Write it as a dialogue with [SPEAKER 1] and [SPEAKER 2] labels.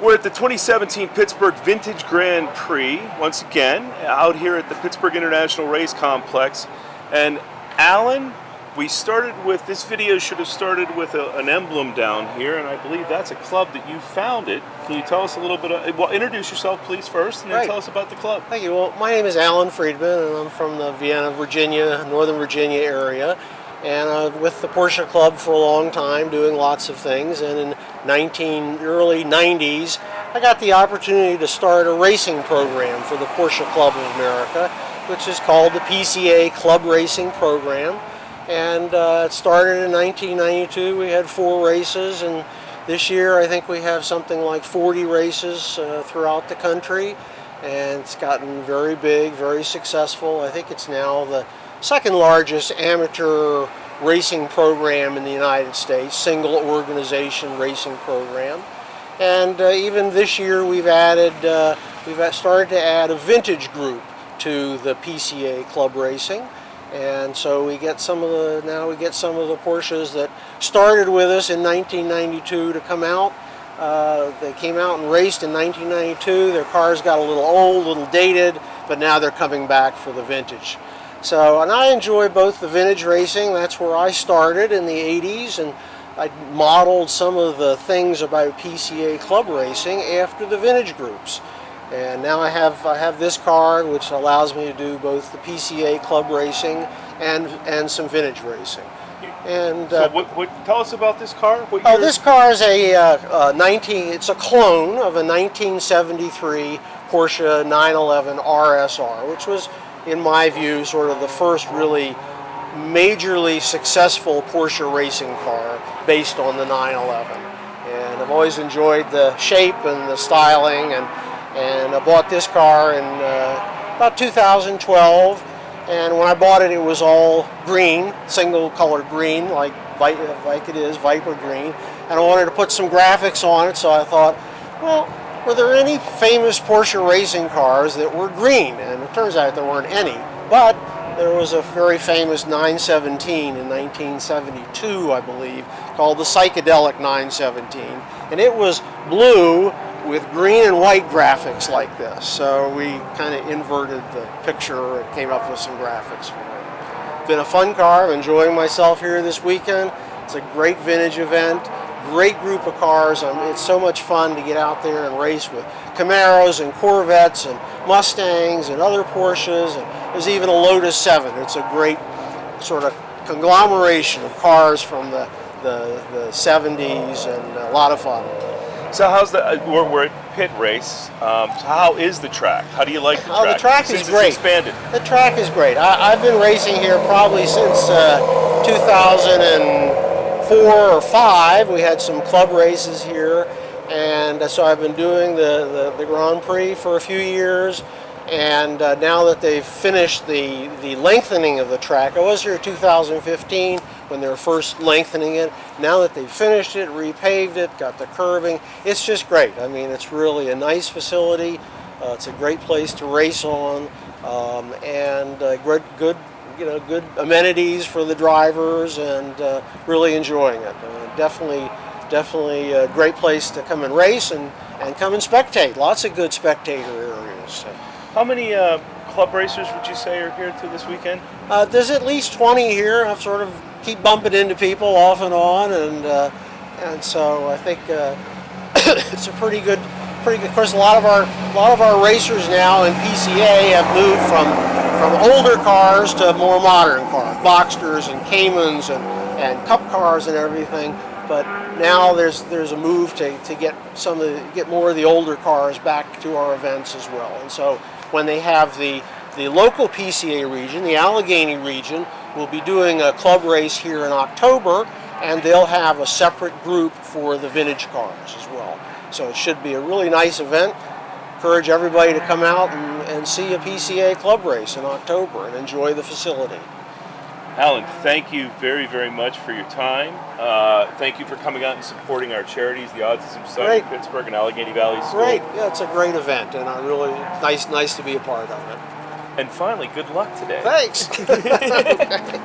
[SPEAKER 1] We're at the 2017 Pittsburgh Vintage Grand Prix, once again, out here at the Pittsburgh International Race Complex. And Alan, we started with, this video should have started with an emblem down here, and I believe that's a club that you founded. Can you tell us a little bit well, introduce yourself please first, and then tell us about the club.
[SPEAKER 2] Thank you. Well, my name is Alan Friedman, and I'm from the Vienna, Virginia, Northern Virginia area. And with the Porsche Club for a long time, doing lots of things. And in early 90s, I got the opportunity to start a racing program for the Porsche Club of America, which is called the PCA Club Racing program. And it started in 1992. We had 4 races, and this year I think we have something like 40 races throughout the country. And it's gotten very big, very successful. I think it's now the second largest amateur racing program in the United States, single organization racing program. And even this year we've started to add a vintage group to the PCA Club Racing. And so we get some of the Porsches that started with us in 1992 to come out. They came out and raced in 1992. Their cars got a little old, a little dated, but now they're coming back for the vintage. So, and I enjoy both the vintage racing. That's where I started in the 80s, and I modeled some of the things about PCA Club Racing after the vintage groups. And now I have this car, which allows me to do both the PCA Club Racing and some vintage racing. And
[SPEAKER 1] so tell us about this car.
[SPEAKER 2] This car is it's a clone of a 1973 Porsche 911 RSR, which was, in my view, sort of the first really majorly successful Porsche racing car based on the 911. And I've always enjoyed the shape and the styling, and I bought this car in about 2012. And when I bought it, it was all green, single colored green, like it is, Viper green. And I wanted to put some graphics on it, so I thought, well, were there any famous Porsche racing cars that were green? And it turns out there weren't any. But there was a very famous 917 in 1972, I believe, called the Psychedelic 917. And it was blue with green and white graphics like this. So we kind of inverted the picture and came up with some graphics for it. Been a fun car. I'm enjoying myself here this weekend. It's a great vintage event. Great group of cars. It's so much fun to get out there and race with Camaros and Corvettes and Mustangs and other Porsches, and there's even a Lotus 7. It's a great sort of conglomeration of cars from the 70s, and a lot of fun.
[SPEAKER 1] So how's we're at Pitt Race. So how is the track? How do you like the track?
[SPEAKER 2] The track is great.
[SPEAKER 1] It's expanded.
[SPEAKER 2] The track is great. I've been racing here probably since 2004 or 5. We had some club races here, and so I've been doing the Grand Prix for a few years. And now that they've finished the lengthening of the track, I was here in 2015 when they were first lengthening it. Now that they've finished it, repaved it, got the curving, it's just great. I mean, it's really a nice facility. It's a great place to race on, and good amenities for the drivers, and really enjoying it. Definitely a great place to come and race and come and spectate. Lots of good spectator areas. So.
[SPEAKER 1] How many club racers would you say are here to this weekend?
[SPEAKER 2] There's at least 20 here. I've sort of keep bumping into people off and on, and so I think it's a pretty good. Of course, a lot of our racers now in PCA have moved from older cars to more modern cars, Boxsters and Caymans and Cup cars and everything. But now there's a move to get more of the older cars back to our events as well. And so when they have the local PCA region, the Allegheny region, will be doing a club race here in October, and they'll have a separate group for the vintage cars as well. So it should be a really nice event. Encourage everybody to come out and see a PCA club race in October and enjoy the facility.
[SPEAKER 1] Alan, thank you very, very much for your time. Thank you for coming out and supporting our charities, the Autism Society of Pittsburgh and Allegheny Valley School.
[SPEAKER 2] Great, yeah, it's a great event, and I really nice to be a part of it.
[SPEAKER 1] And finally, good luck today.
[SPEAKER 2] Thanks. Okay.